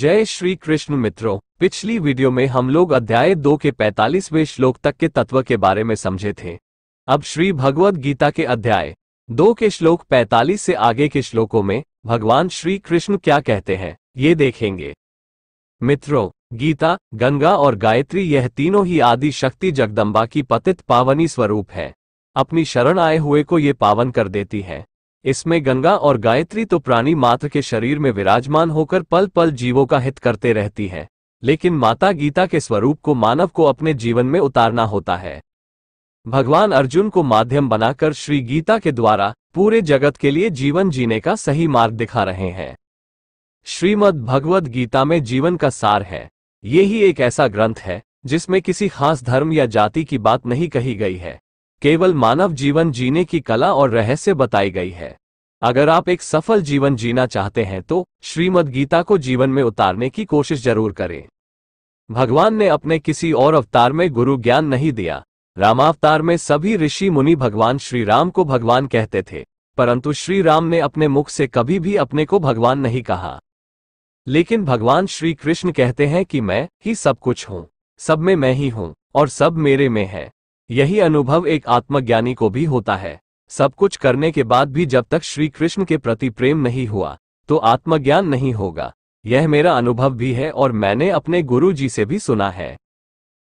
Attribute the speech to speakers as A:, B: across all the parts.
A: जय श्री कृष्ण मित्रों, पिछली वीडियो में हम लोग अध्याय 2 के 45वें श्लोक तक के तत्व के बारे में समझे थे। अब श्री भगवद गीता के अध्याय 2 के श्लोक 45 से आगे के श्लोकों में भगवान श्री कृष्ण क्या कहते हैं ये देखेंगे। मित्रों, गीता, गंगा और गायत्री यह तीनों ही आदि शक्ति जगदम्बा की पतित पावनी स्वरूप है। अपनी शरण आए हुए को ये पावन कर देती है। इसमें गंगा और गायत्री तो प्राणी मात्र के शरीर में विराजमान होकर पल पल जीवों का हित करते रहती है, लेकिन माता गीता के स्वरूप को मानव को अपने जीवन में उतारना होता है। भगवान अर्जुन को माध्यम बनाकर श्री गीता के द्वारा पूरे जगत के लिए जीवन जीने का सही मार्ग दिखा रहे हैं। श्रीमद् भगवद गीता में जीवन का सार है। ये ही एक ऐसा ग्रंथ है जिसमें किसी खास धर्म या जाति की बात नहीं कही गई है, केवल मानव जीवन जीने की कला और रहस्य बताई गई है। अगर आप एक सफल जीवन जीना चाहते हैं तो श्रीमद् गीता को जीवन में उतारने की कोशिश जरूर करें। भगवान ने अपने किसी और अवतार में गुरु ज्ञान नहीं दिया। रामावतार में सभी ऋषि मुनि भगवान श्री राम को भगवान कहते थे, परंतु श्री राम ने अपने मुख से कभी भी अपने को भगवान नहीं कहा। लेकिन भगवान श्री कृष्ण कहते हैं कि मैं ही सब कुछ हूँ, सब में मैं ही हूँ और सब मेरे में है। यही अनुभव एक आत्मज्ञानी को भी होता है। सब कुछ करने के बाद भी जब तक श्री कृष्ण के प्रति प्रेम नहीं हुआ तो आत्मज्ञान नहीं होगा। यह मेरा अनुभव भी है और मैंने अपने गुरु जी से भी सुना है।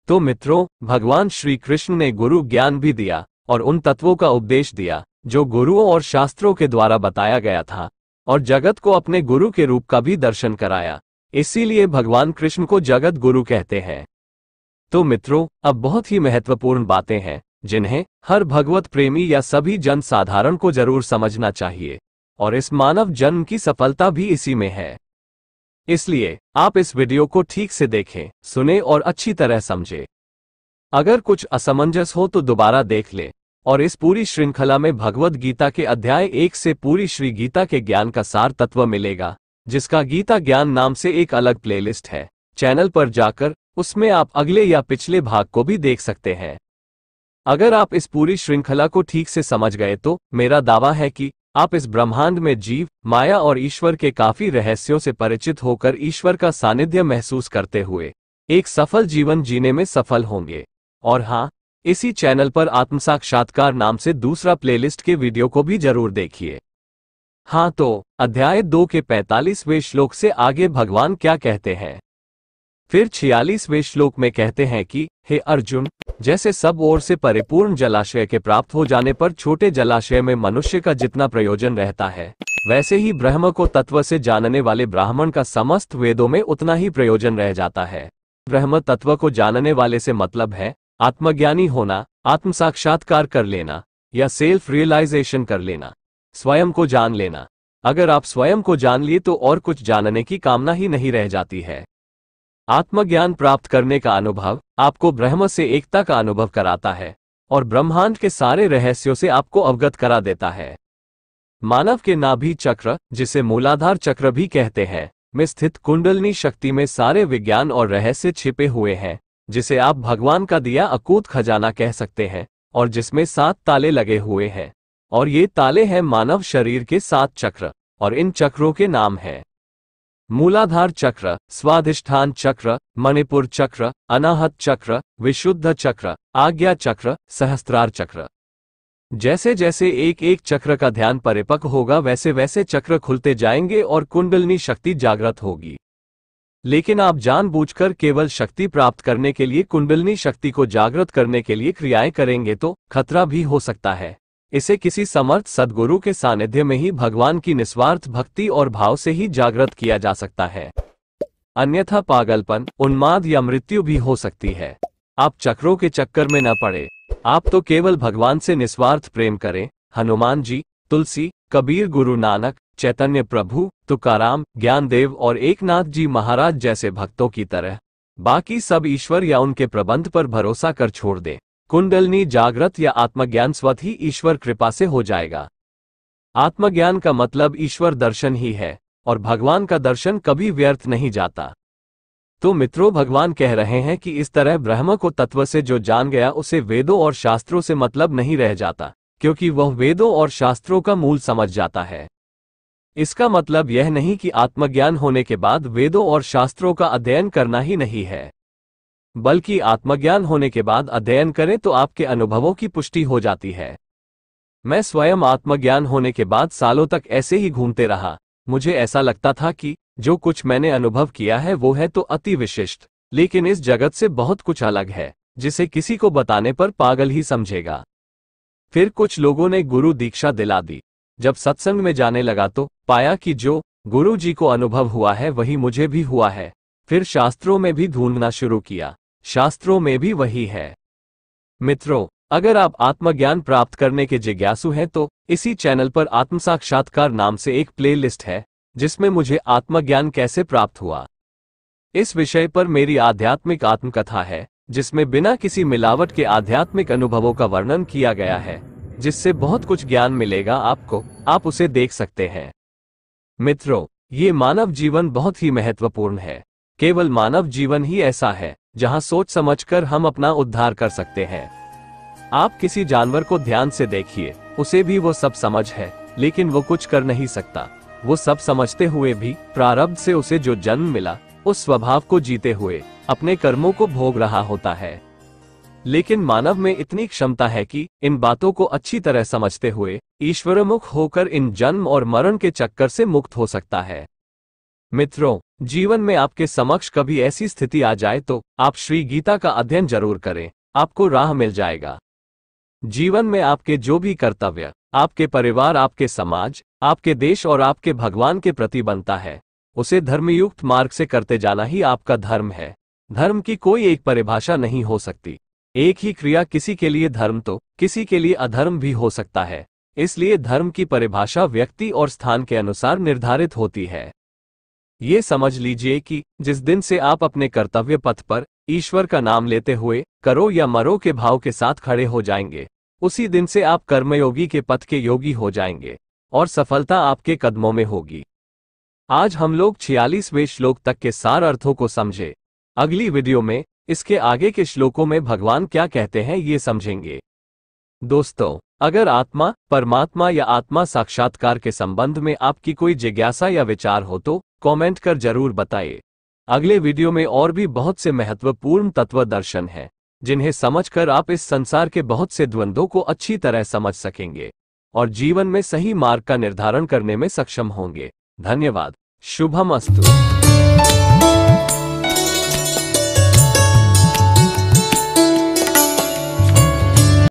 A: तो मित्रों, भगवान श्री कृष्ण ने गुरु ज्ञान भी दिया और उन तत्वों का उपदेश दिया जो गुरुओं और शास्त्रों के द्वारा बताया गया था, और जगत को अपने गुरु के रूप का भी दर्शन कराया। इसीलिए भगवान कृष्ण को जगत गुरु कहते हैं। तो मित्रों, अब बहुत ही महत्वपूर्ण बातें हैं जिन्हें हर भगवत प्रेमी या सभी जन साधारण को जरूर समझना चाहिए, और इस मानव जन्म की सफलता भी इसी में है। इसलिए आप इस वीडियो को ठीक से देखें, सुने और अच्छी तरह समझें। अगर कुछ असमंजस हो तो दोबारा देख लें। और इस पूरी श्रृंखला में भगवद गीता के अध्याय 1 से पूरी श्री गीता के ज्ञान का सार तत्व मिलेगा, जिसका गीता ज्ञान नाम से एक अलग प्लेलिस्ट है। चैनल पर जाकर उसमें आप अगले या पिछले भाग को भी देख सकते हैं। अगर आप इस पूरी श्रृंखला को ठीक से समझ गए तो मेरा दावा है कि आप इस ब्रह्मांड में जीव, माया और ईश्वर के काफी रहस्यों से परिचित होकर ईश्वर का सानिध्य महसूस करते हुए एक सफल जीवन जीने में सफल होंगे। और हाँ, इसी चैनल पर आत्मसाक्षात्कार नाम से दूसरा प्लेलिस्ट के वीडियो को भी जरूर देखिए। हाँ, तो अध्याय 2 के 45वें श्लोक से आगे भगवान क्या कहते हैं। फिर 46वें श्लोक में कहते हैं कि हे अर्जुन, जैसे सब ओर से परिपूर्ण जलाशय के प्राप्त हो जाने पर छोटे जलाशय में मनुष्य का जितना प्रयोजन रहता है, वैसे ही ब्रह्म को तत्व से जानने वाले ब्राह्मण का समस्त वेदों में उतना ही प्रयोजन रह जाता है। ब्रह्म तत्व को जानने वाले से मतलब है आत्मज्ञानी होना, आत्म साक्षात्कार कर लेना या सेल्फ रियलाइजेशन कर लेना, स्वयं को जान लेना। अगर आप स्वयं को जान लिए तो और कुछ जानने की कामना ही नहीं रह जाती है। आत्मज्ञान प्राप्त करने का अनुभव आपको ब्रह्म से एकता का अनुभव कराता है और ब्रह्मांड के सारे रहस्यों से आपको अवगत करा देता है। मानव के नाभि चक्र, जिसे मूलाधार चक्र भी कहते हैं, में स्थित कुंडलिनी शक्ति में सारे विज्ञान और रहस्य छिपे हुए हैं, जिसे आप भगवान का दिया अकूत खजाना कह सकते हैं, और जिसमें 7 ताले लगे हुए हैं। और ये ताले हैं मानव शरीर के 7 चक्र, और इन चक्रों के नाम हैं मूलाधार चक्र, स्वाधिष्ठान चक्र, मणिपुर चक्र, अनाहत चक्र, विशुद्ध चक्र, आज्ञा चक्र, सहस्त्रार चक्र। जैसे जैसे एक एक चक्र का ध्यान परिपक्व होगा वैसे वैसे चक्र खुलते जाएंगे और कुंडलिनी शक्ति जागृत होगी। लेकिन आप जानबूझकर केवल शक्ति प्राप्त करने के लिए कुंडलिनी शक्ति को जागृत करने के लिए क्रियाएं करेंगे तो खतरा भी हो सकता है। इसे किसी समर्थ सद्गुरु के सानिध्य में ही भगवान की निस्वार्थ भक्ति और भाव से ही जागृत किया जा सकता है। अन्यथा पागलपन, उन्माद या मृत्यु भी हो सकती है। आप चक्रों के चक्कर में न पड़े। आप तो केवल भगवान से निस्वार्थ प्रेम करें। हनुमान जी, तुलसी, कबीर, गुरु नानक, चैतन्य प्रभु, तुकाराम, ज्ञानदेव और एकनाथ जी महाराज जैसे भक्तों की तरह बाकी सब ईश्वर या उनके प्रबंध पर भरोसा कर छोड़ दें। कुंडलिनी जागृत या आत्मज्ञान स्वतः ही ईश्वर कृपा से हो जाएगा। आत्मज्ञान का मतलब ईश्वर दर्शन ही है, और भगवान का दर्शन कभी व्यर्थ नहीं जाता। तो मित्रों, भगवान कह रहे हैं कि इस तरह ब्रह्म को तत्व से जो जान गया उसे वेदों और शास्त्रों से मतलब नहीं रह जाता, क्योंकि वह वेदों और शास्त्रों का मूल समझ जाता है। इसका मतलब यह नहीं कि आत्मज्ञान होने के बाद वेदों और शास्त्रों का अध्ययन करना ही नहीं है, बल्कि आत्मज्ञान होने के बाद अध्ययन करें तो आपके अनुभवों की पुष्टि हो जाती है। मैं स्वयं आत्मज्ञान होने के बाद सालों तक ऐसे ही घूमते रहा। मुझे ऐसा लगता था कि जो कुछ मैंने अनुभव किया है वो है तो अति विशिष्ट, लेकिन इस जगत से बहुत कुछ अलग है, जिसे किसी को बताने पर पागल ही समझेगा। फिर कुछ लोगों ने गुरु दीक्षा दिला दी। जब सत्संग में जाने लगा तो पाया कि जो गुरु जी को अनुभव हुआ है वही मुझे भी हुआ है। फिर शास्त्रों में भी ढूंढना शुरू किया, शास्त्रों में भी वही है। मित्रों, अगर आप आत्मज्ञान प्राप्त करने के जिज्ञासु हैं तो इसी चैनल पर आत्म साक्षात्कार नाम से एक प्लेलिस्ट है, जिसमें मुझे आत्मज्ञान कैसे प्राप्त हुआ इस विषय पर मेरी आध्यात्मिक आत्मकथा है, जिसमें बिना किसी मिलावट के आध्यात्मिक अनुभवों का वर्णन किया गया है, जिससे बहुत कुछ ज्ञान मिलेगा आपको। आप उसे देख सकते हैं। मित्रों, ये मानव जीवन बहुत ही महत्वपूर्ण है। केवल मानव जीवन ही ऐसा है जहां सोच समझकर हम अपना उद्धार कर सकते हैं। आप किसी जानवर को ध्यान से देखिए, उसे भी वो सब समझ है, लेकिन वो कुछ कर नहीं सकता। वो सब समझते हुए भी प्रारब्ध से उसे जो जन्म मिला, उस स्वभाव को जीते हुए अपने कर्मों को भोग रहा होता है। लेकिन मानव में इतनी क्षमता है कि इन बातों को अच्छी तरह समझते हुए ईश्वरमुख होकर इन जन्म और मरण के चक्कर से मुक्त हो सकता है। मित्रों, जीवन में आपके समक्ष कभी ऐसी स्थिति आ जाए तो आप श्री गीता का अध्ययन जरूर करें, आपको राह मिल जाएगा। जीवन में आपके जो भी कर्तव्य आपके परिवार, आपके समाज, आपके देश और आपके भगवान के प्रति बनता है, उसे धर्मयुक्त मार्ग से करते जाना ही आपका धर्म है। धर्म की कोई एक परिभाषा नहीं हो सकती। एक ही क्रिया किसी के लिए धर्म तो किसी के लिए अधर्म भी हो सकता है। इसलिए धर्म की परिभाषा व्यक्ति और स्थान के अनुसार निर्धारित होती है। ये समझ लीजिए कि जिस दिन से आप अपने कर्तव्य पथ पर ईश्वर का नाम लेते हुए करो या मरो के भाव के साथ खड़े हो जाएंगे, उसी दिन से आप कर्मयोगी के पथ के योगी हो जाएंगे और सफलता आपके कदमों में होगी। आज हम लोग 46वें श्लोक तक के सार अर्थों को समझे। अगली वीडियो में इसके आगे के श्लोकों में भगवान क्या कहते हैं ये समझेंगे। दोस्तों, अगर आत्मा, परमात्मा या आत्मा साक्षात्कार के संबंध में आपकी कोई जिज्ञासा या विचार हो तो कमेंट कर जरूर बताइए। अगले वीडियो में और भी बहुत से महत्वपूर्ण तत्व दर्शन हैं, जिन्हें समझकर आप इस संसार के बहुत से द्वंद्वों को अच्छी तरह समझ सकेंगे और जीवन में सही मार्ग का निर्धारण करने में सक्षम होंगे। धन्यवाद। शुभम अस्तु।